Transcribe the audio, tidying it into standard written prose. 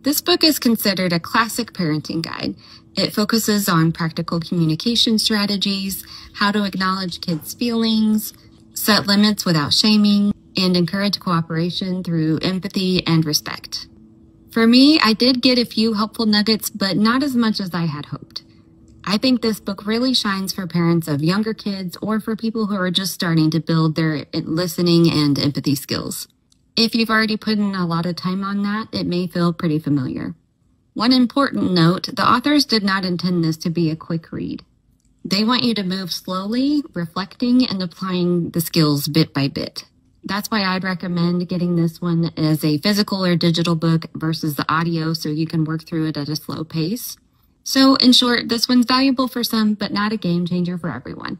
This book is considered a classic parenting guide. It focuses on practical communication strategies, how to acknowledge kids' feelings, set limits without shaming, and encourage cooperation through empathy and respect. For me, I did get a few helpful nuggets, but not as much as I had hoped. I think this book really shines for parents of younger kids or for people who are just starting to build their listening and empathy skills. If you've already put in a lot of time on that, it may feel pretty familiar. One important note, the authors did not intend this to be a quick read. They want you to move slowly, reflecting and applying the skills bit by bit. That's why I'd recommend getting this one as a physical or digital book versus the audio so you can work through it at a slow pace. So in short, this one's valuable for some, but not a game changer for everyone.